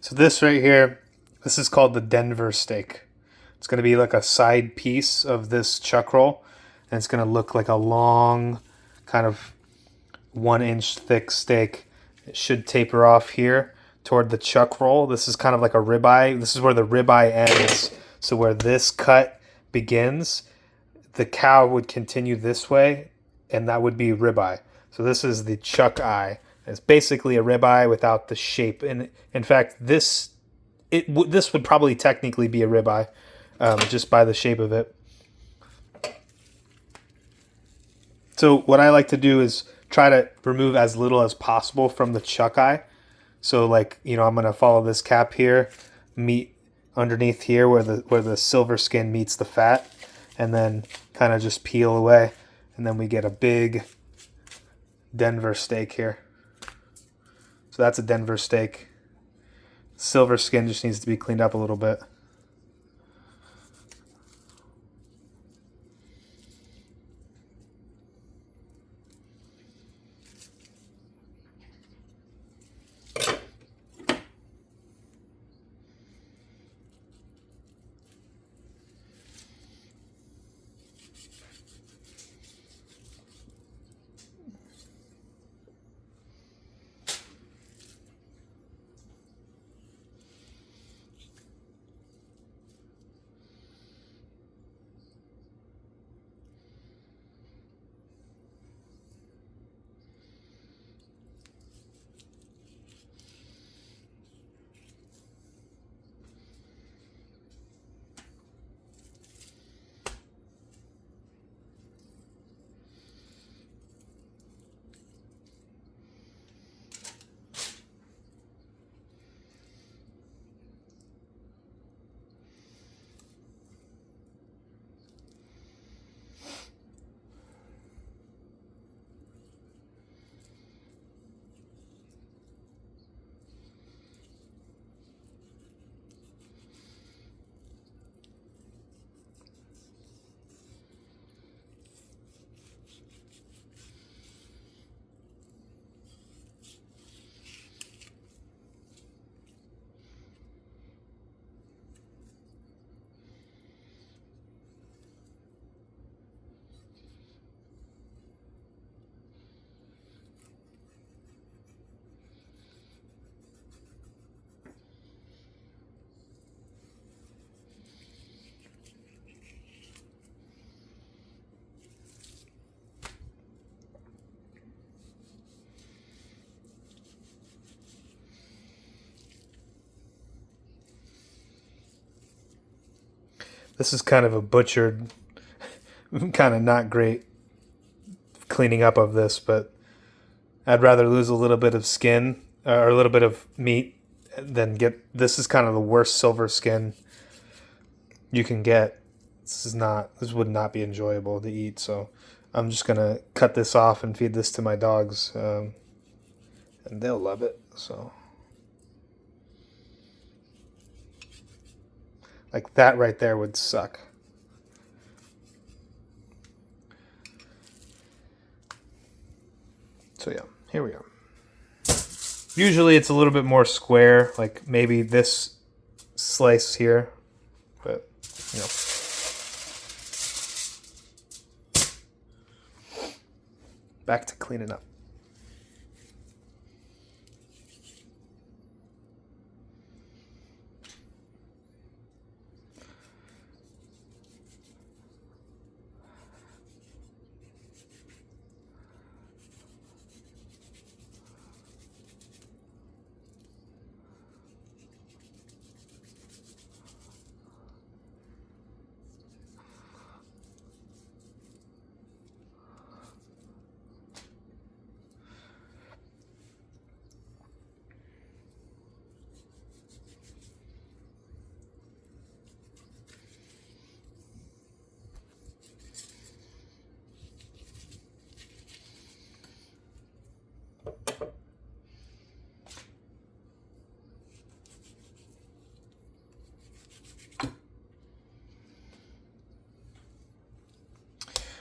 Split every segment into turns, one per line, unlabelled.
So this right here, this is called the Denver steak. It's going to be like a side piece of this chuck roll, and it's going to look like a long, kind of 1 inch thick steak. It should taper off here toward the chuck roll. This is kind of like a ribeye. This is where the ribeye ends. So where this cut begins, the cow would continue this way, and that would be ribeye. So this is the chuck eye. It's basically a ribeye without the shape. And in fact, this would probably technically be a ribeye, just by the shape of it. So what I like to do is try to remove as little as possible from the chuck eye. So like, I'm going to follow this cap here, meat underneath here where the silver skin meets the fat, and then kind of just peel away. And then we get a big Denver steak here. So that's a Denver steak. Silver skin just needs to be cleaned up a little bit. This is kind of a butchered, kind of not great cleaning up of this, but I'd rather lose a little bit of skin or a little bit of meat than get. This is kind of the worst silver skin you can get. This would not be enjoyable to eat. So I'm just gonna cut this off and feed this to my dogs, and they'll love it. So like that right there would suck. So yeah, here we are. Usually it's a little bit more square, like maybe this slice here, but you know. Back to cleaning up.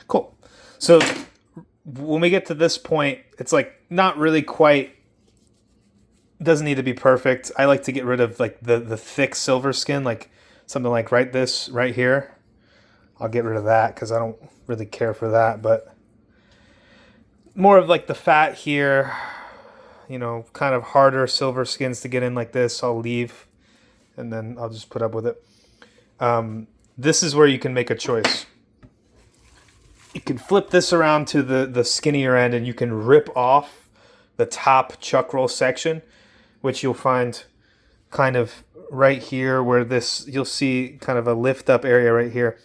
Cool. So when we get to this point, it's like not really quite doesn't need to be perfect. I like to get rid of like the thick silver skin, like something like this right here. I'll get rid of that because I don't really care for that, but more of like the fat here, you know, kind of harder silver skins to get in like this, I'll leave, and then I'll just put up with it. This is where you can make a choice. You can flip this around to the skinnier end, and you can rip off the top chuck roll section, which you'll find kind of right here where this, you'll see kind of a lift up area right here.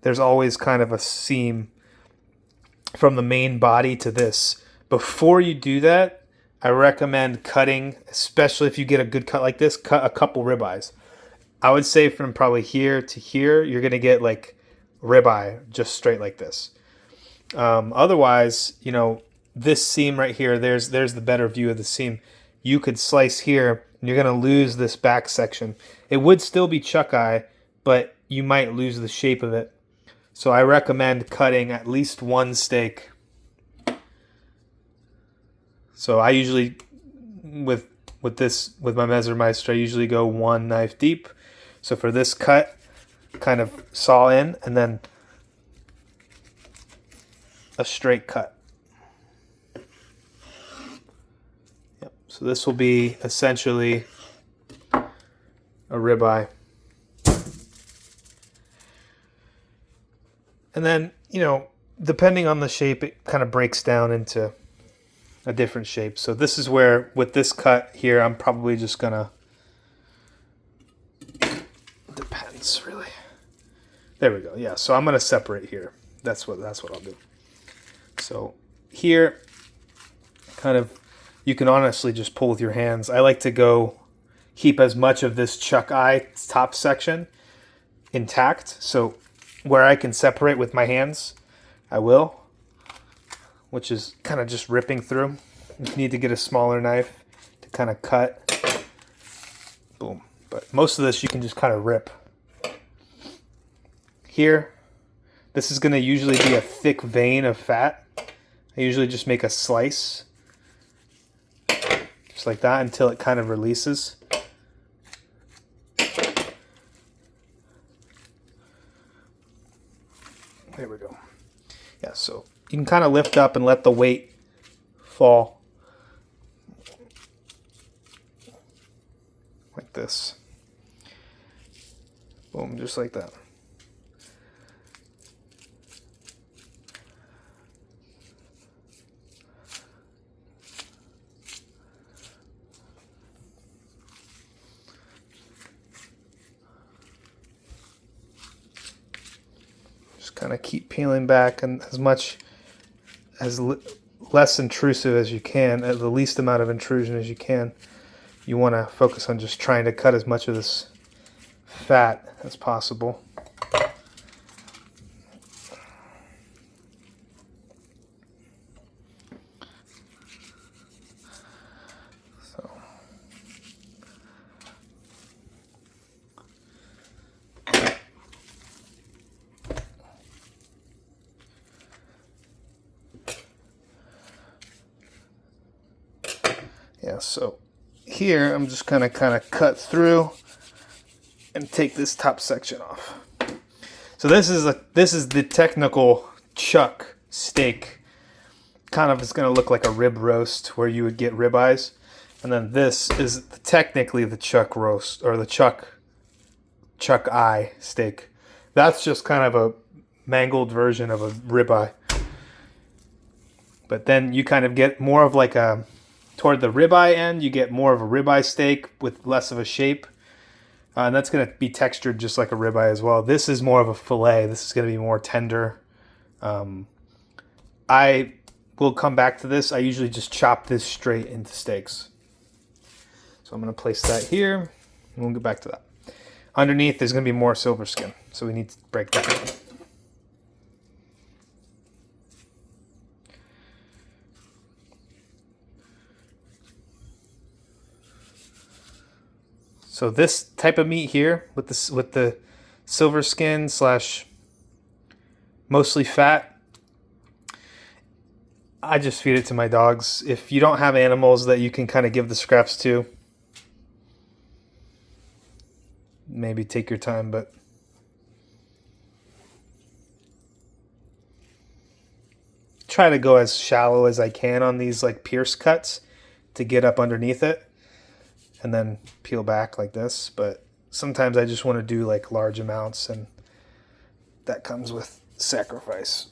There's always kind of a seam from the main body to this. Before you do that, I recommend cutting, especially if you get a good cut like this, cut a couple ribeyes. I would say from probably here to here, you're going to get like ribeye just straight like this. Otherwise, you know, this seam right here, there's the better view of the seam. You could slice here, and you're going to lose this back section. It would still be chuck eye, but you might lose the shape of it. So I recommend cutting at least one steak. So I usually, with my Messermeister, I usually go one knife deep. So for this cut, kind of saw in, and then a straight cut. Yep. So this will be essentially a ribeye. And then, you know, depending on the shape, it kind of breaks down into a different shape. So this is where, with this cut here, I'm probably just gonna, depends really. There we go. Yeah, so I'm gonna separate here. That's what I'll do. So here, kind of, you can honestly just pull with your hands. I like to keep as much of this chuck eye top section intact. So where I can separate with my hands, I will, which is kind of just ripping through. You need to get a smaller knife to kind of cut. Boom. But most of this you can just kind of rip. Here, this is going to usually be a thick vein of fat. I usually just make a slice, just like that, until it kind of releases. There we go. Yeah, so you can kind of lift up and let the weight fall like this. Boom, just like that. Kind of keep peeling back, and less intrusive as you can, at the least amount of intrusion as you can. You want to focus on just trying to cut as much of this fat as possible. Yeah, so here I'm just gonna kind of cut through and take this top section off. So this is the technical chuck steak. Kind of is gonna look like a rib roast where you would get ribeyes, and then this is technically the chuck roast, or the chuck eye steak. That's just kind of a mangled version of a ribeye. But then you kind of get more of like a, toward the ribeye end, you get more of a ribeye steak with less of a shape. And that's going to be textured just like a ribeye as well. This is more of a fillet. This is going to be more tender. I will come back to this. I usually just chop this straight into steaks. So I'm going to place that here, and we'll get back to that. Underneath, there's going to be more silver skin, so we need to break that down. So this type of meat here, with the silver skin / mostly fat, I just feed it to my dogs. If you don't have animals that you can kind of give the scraps to, maybe take your time, but try to go as shallow as I can on these like pierce cuts to get up underneath it and then peel back like this. But sometimes I just want to do like large amounts, and that comes with sacrifice.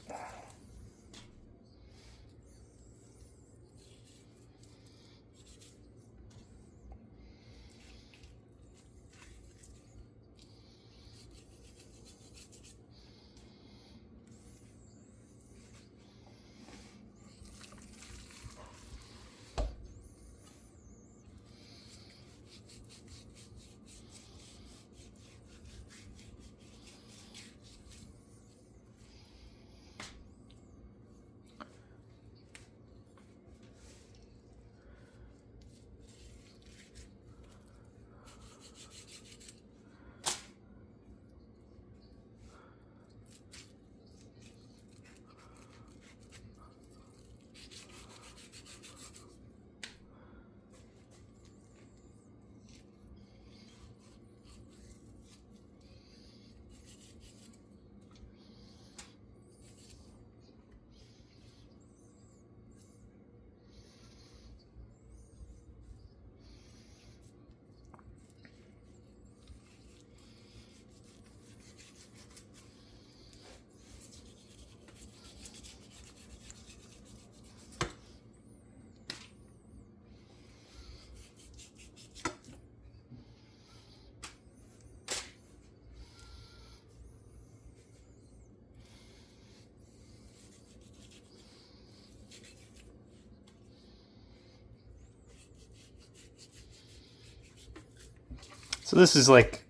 So this is like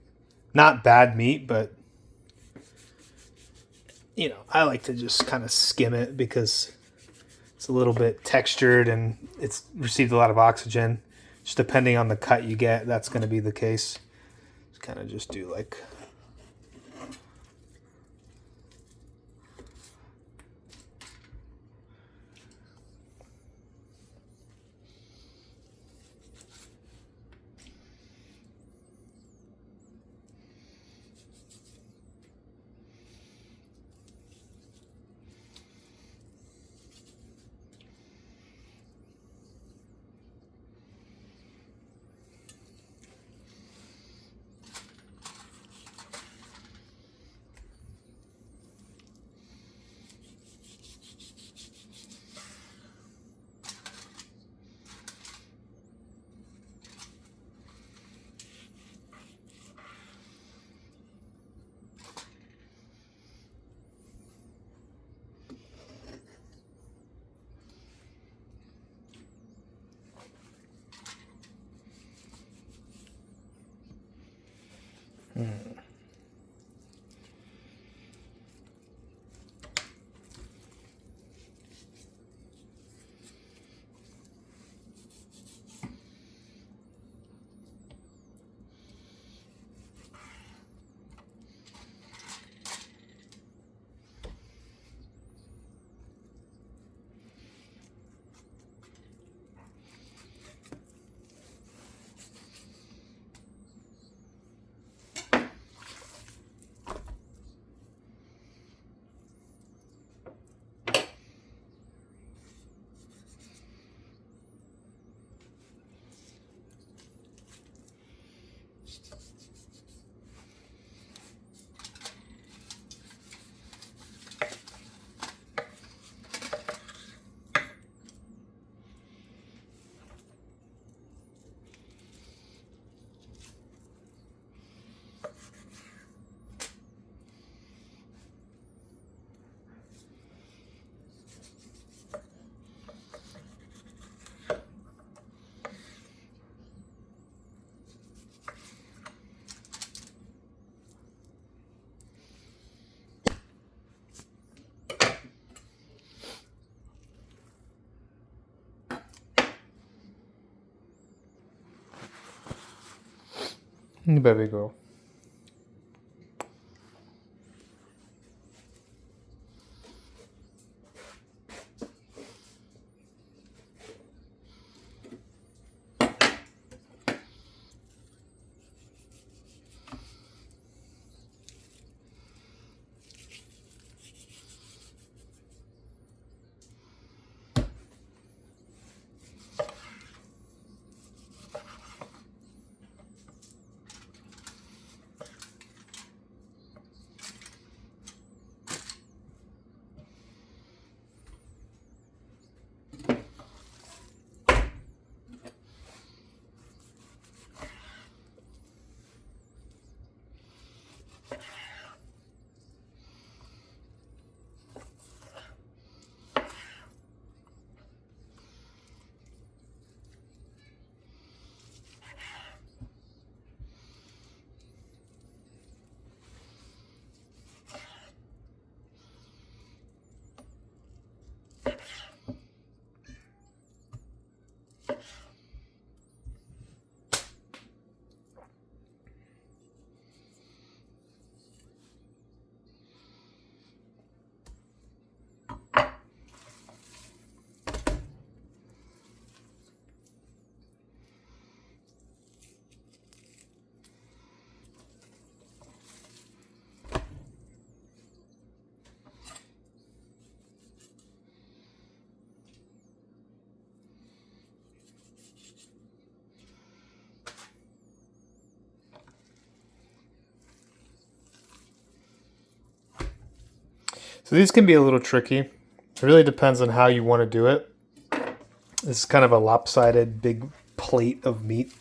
not bad meat, but I like to just kind of skim it because it's a little bit textured and it's received a lot of oxygen. Just depending on the cut you get, that's going to be the case. Just kind of just do like baby girl. So these can be a little tricky. It really depends on how you want to do it. This is kind of a lopsided big plate of meat.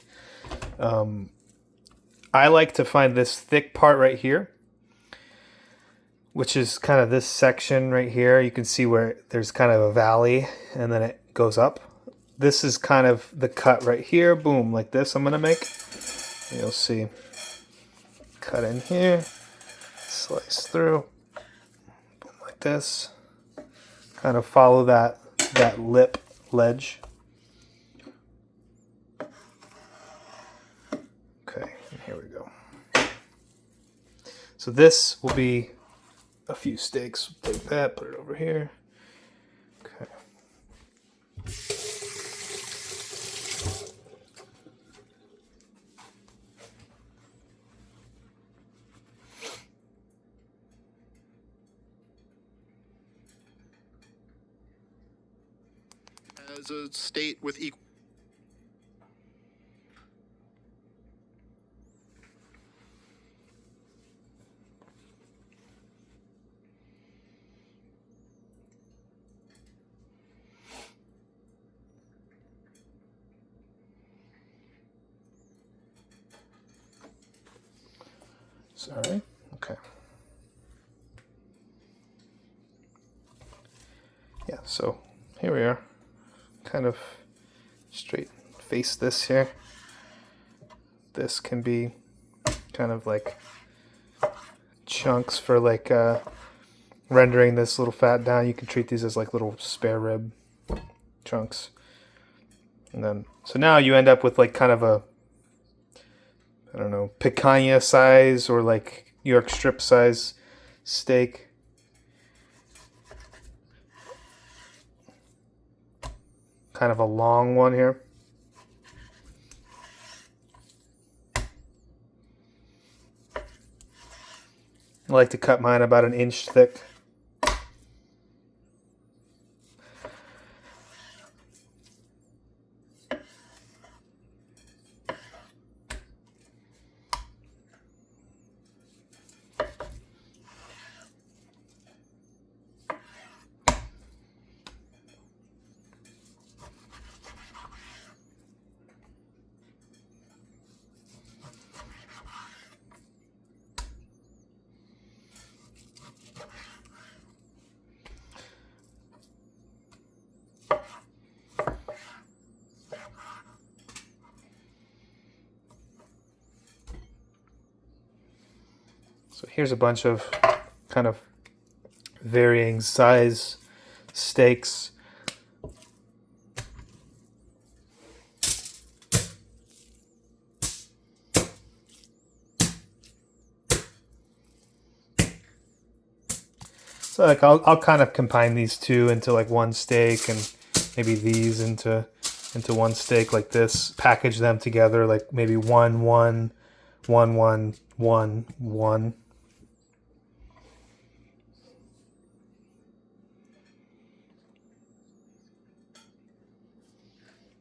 I like to find this thick part right here, which is kind of this section right here. You can see where there's kind of a valley and then it goes up. This is kind of the cut right here. Boom, like this I'm gonna make. You'll see. Cut in here, slice through, boom, like this. Kind of follow that lip ledge. Okay, and here we go. So this will be a few steaks. Take that, put it over here. Okay.
As a state with equal.
Sorry. Okay. Yeah, so here we are. Kind of straight face this here. This can be kind of like chunks for like rendering this little fat down. You can treat these as like little spare rib chunks. And then, so now you end up with like kind of a, I don't know, picanha size or like York strip size steak. Kind of a long one here. I like to cut mine about 1 inch thick. So here's a bunch of kind of varying size steaks. So like I'll kind of combine these two into like one steak, and maybe these into one steak like this. Package them together like maybe 1 1 1 1 1 1.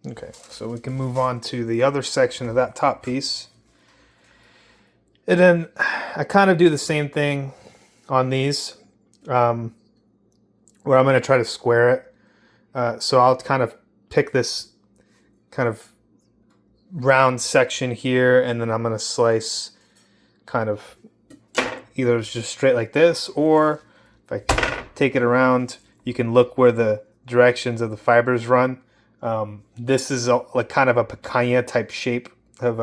Okay, so we can move on to the other section of that top piece. And then I kind of do the same thing on these, where I'm going to try to square it. So I'll kind of pick this kind of round section here, and then I'm going to slice kind of either just straight like this, or if I take it around, you can look where the directions of the fibers run. This is like kind of a picanha type shape of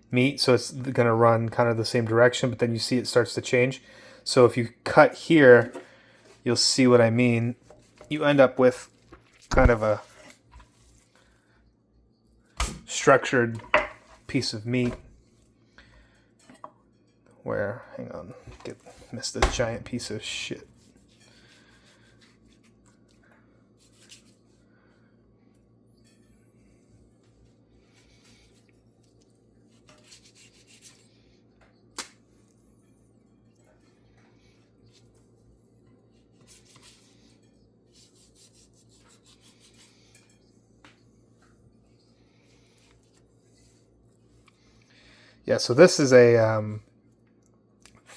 meat, so it's going to run kind of the same direction, but then you see it starts to change. So if you cut here, you'll see what I mean. You end up with kind of a structured piece of meat where, hang on, missed this giant piece of shit. Yeah, so this is a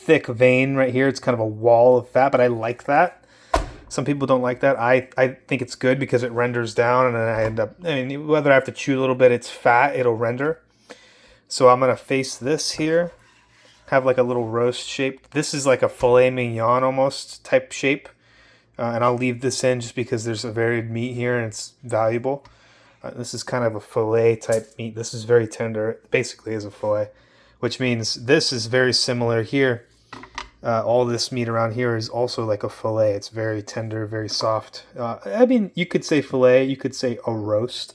thick vein right here. It's kind of a wall of fat, but I like that. Some people don't like that. I think it's good because it renders down, and then I end up, I mean, whether I have to chew a little bit, it's fat, it'll render. So I'm going to face this here, have like a little roast shape. This is like a filet mignon almost type shape. And I'll leave this in just because there's a varied meat here and it's valuable. This is kind of a filet type meat. This is very tender. It basically is a filet, which means this is very similar here. All this meat around here is also like a filet. It's very tender, very soft. I mean, you could say filet. You could say a roast.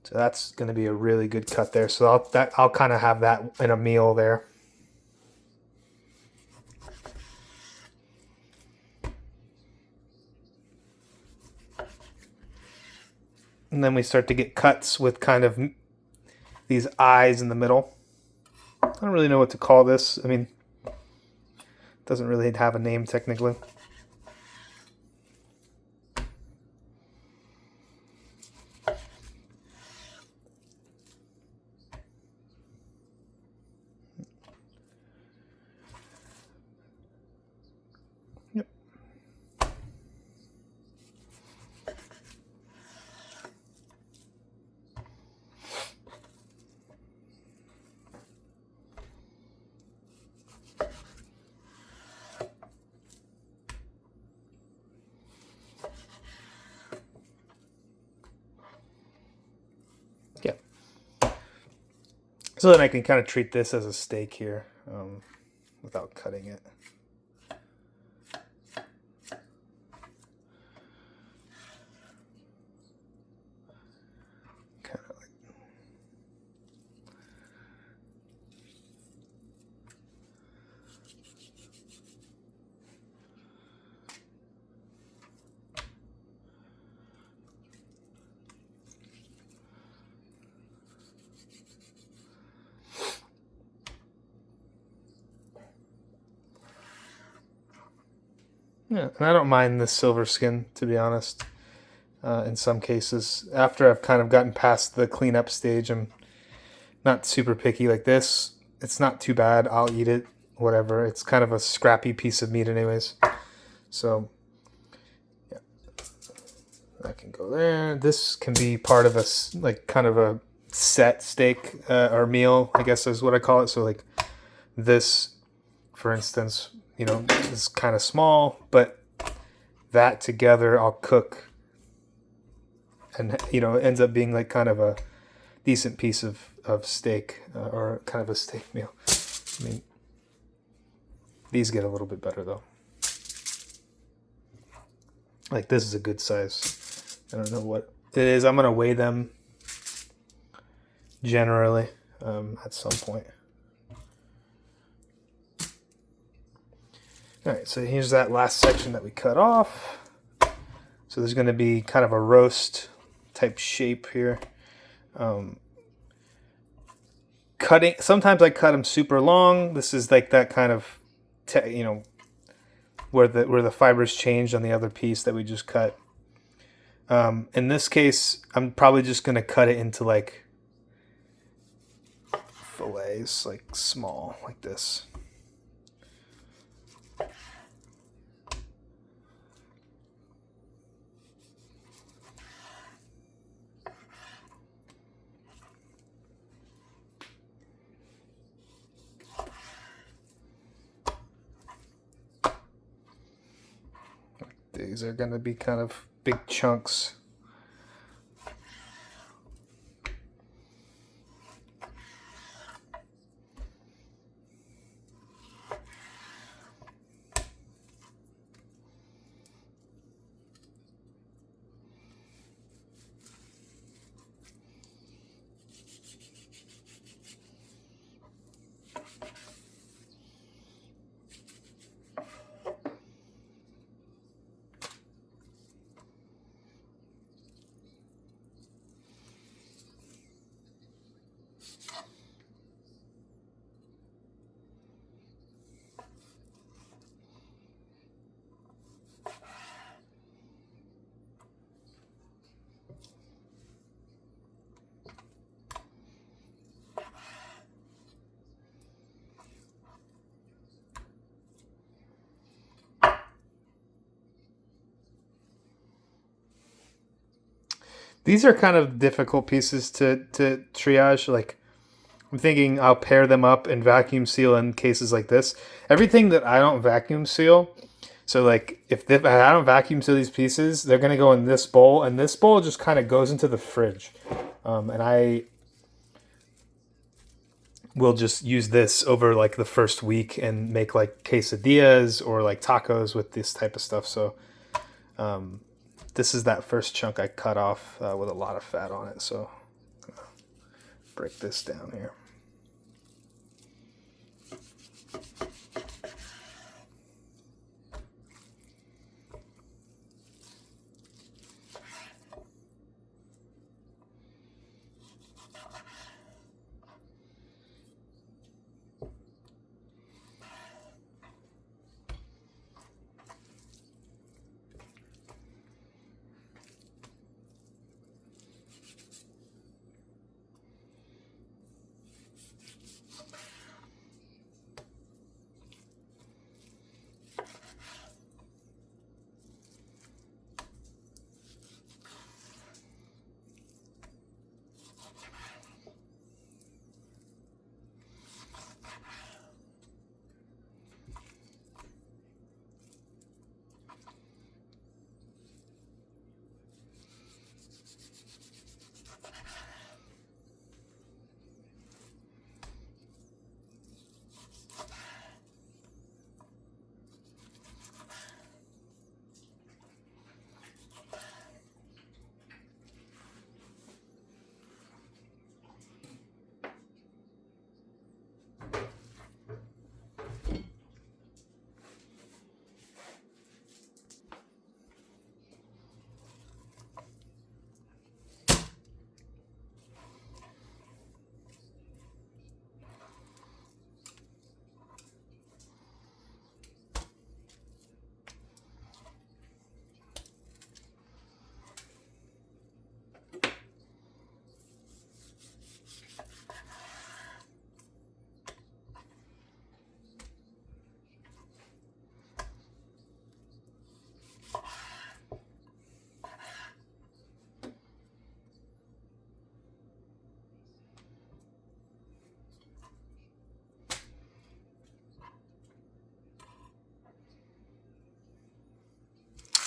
So that's going to be a really good cut there. So I'll kind of have that in a meal there. And then we start to get cuts with kind of these eyes in the middle. I don't really know what to call this. I mean, it doesn't really have a name technically. Yep. So then I can kind of treat this as a steak here without cutting it. Kind of like. Yeah, and I don't mind the silver skin, to be honest. In some cases, after I've kind of gotten past the cleanup stage, I'm not super picky like this. It's not too bad. I'll eat it, whatever. It's kind of a scrappy piece of meat anyways. So, yeah. That can go there. This can be part of a, like, kind of a set steak or meal, I guess is what I call it. So, like, this, for instance, you know, is kind of small, but that together I'll cook, and you know, it ends up being like kind of a decent piece of steak or kind of a steak meal. I mean, these get a little bit better though. Like this is a good size. I don't know what it is. I'm gonna weigh them generally at some point. All right, so here's that last section that we cut off. So there's going to be kind of a roast type shape here. Cutting. Sometimes I cut them super long. This is like that kind of, you know, where the fibers changed on the other piece that we just cut. In this case, I'm probably just going to cut it into like fillets, like small, like this. These are going to be kind of big chunks. These are kind of difficult pieces to triage. Like, I'm thinking I'll pair them up and vacuum seal in cases like this. Everything that I don't vacuum seal, so like if I don't vacuum seal these pieces, they're gonna go in this bowl, and this bowl just kind of goes into the fridge. And I will just use this over like the first week and make like quesadillas or like tacos with this type of stuff. So this is that first chunk I cut off with a lot of fat on it. So break this down here.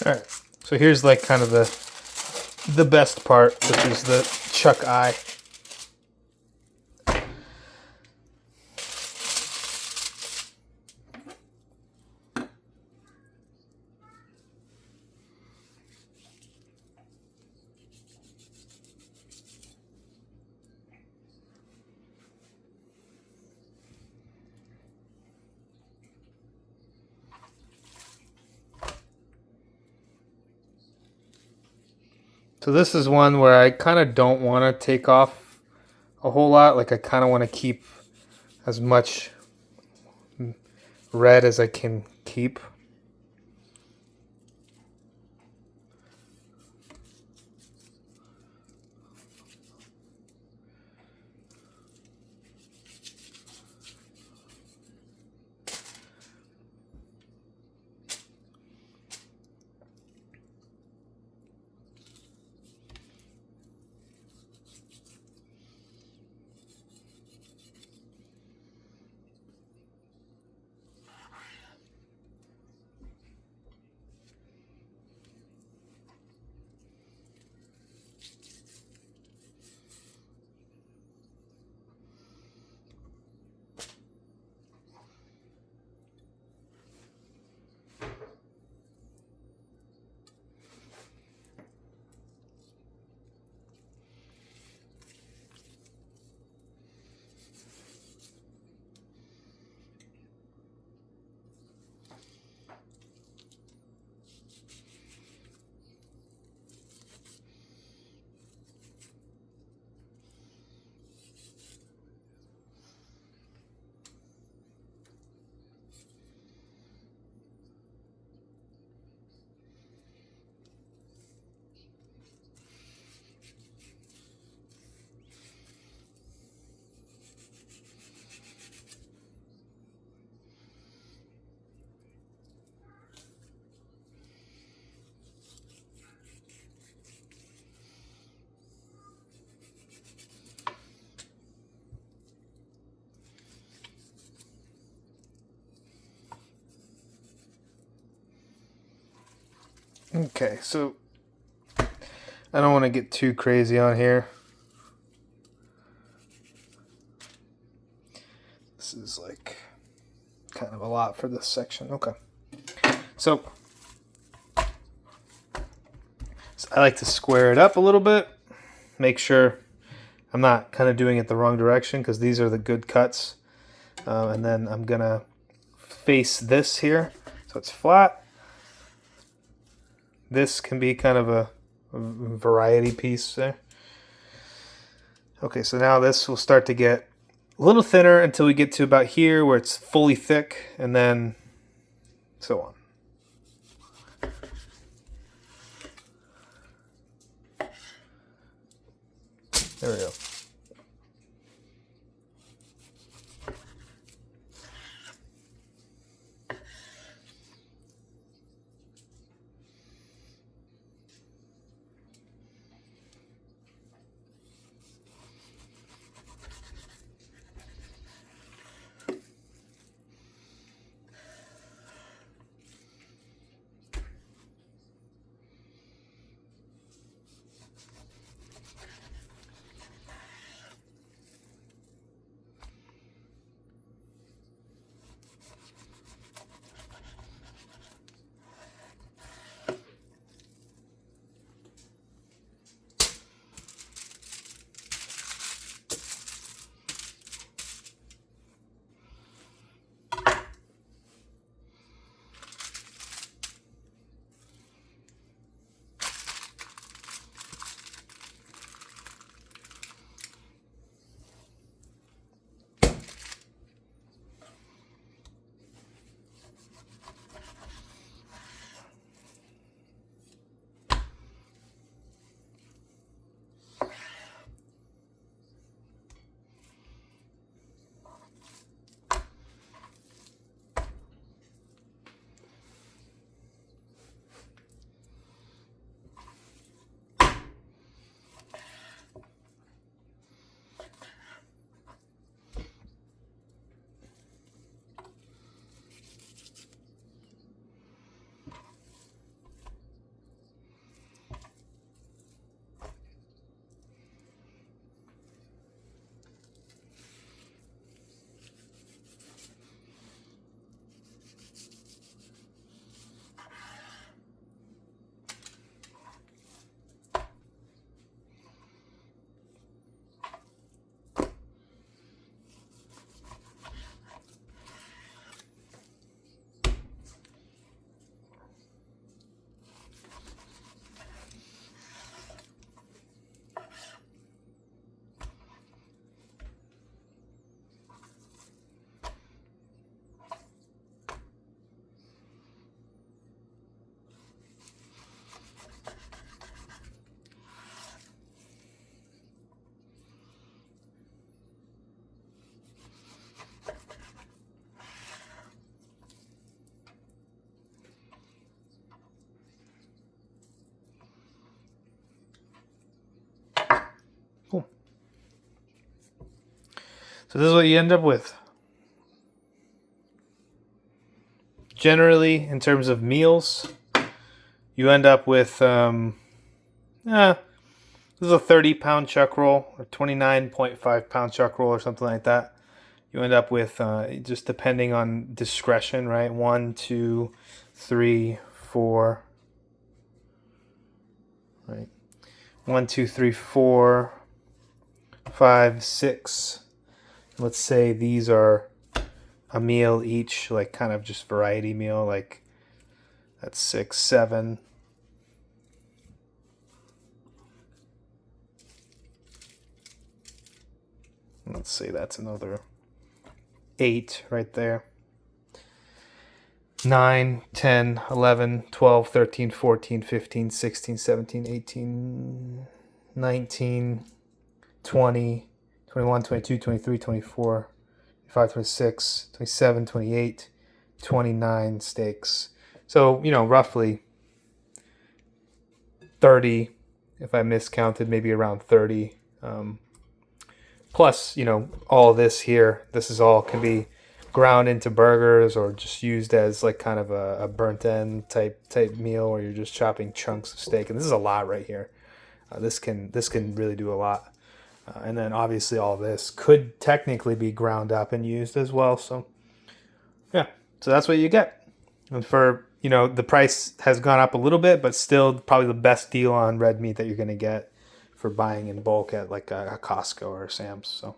All right, so here's like kind of the best part, which is the chuck eye. So this is one where I kind of don't want to take off a whole lot. Like I kind of want to keep as much red as I can keep. Okay, so I don't want to get too crazy on here. This is like kind of a lot for this section. Okay. So I like to square it up a little bit. Make sure I'm not kind of doing it the wrong direction because these are the good cuts. And then I'm going to face this here so it's flat. This can be kind of a variety piece there. Okay, so now this will start to get a little thinner until we get to about here where it's fully thick, and then so on. There we go. Cool. So this is what you end up with. Generally, in terms of meals, you end up with this is a 30-pound chuck roll or 29.5-pound chuck roll or something like that. You end up with, just depending on discretion, right? 1, 2, 3, 4. Right. 1, 2, 3, 4, 5, 6. Let's say these are a meal each, like kind of just variety meal, like that's 6, 7. Let's say that's another 8 right there. 9, 10, 11, 12, 13, 14, 15, 16, 17, 18, 19, 20, 21, 22, 23, 24, 25, 26, 27, 28, 29 steaks. So, roughly 30, if I miscounted, maybe around 30. Plus, all this here, this is all can be ground into burgers or just used as like kind of a burnt end type meal where you're just chopping chunks of steak. And this is a lot right here. This can really do a lot. And then obviously all this could technically be ground up and used as well. So yeah, so that's what you get. And for, the price has gone up a little bit, but still probably the best deal on red meat that you're going to get for buying in bulk at like a Costco or Sam's. So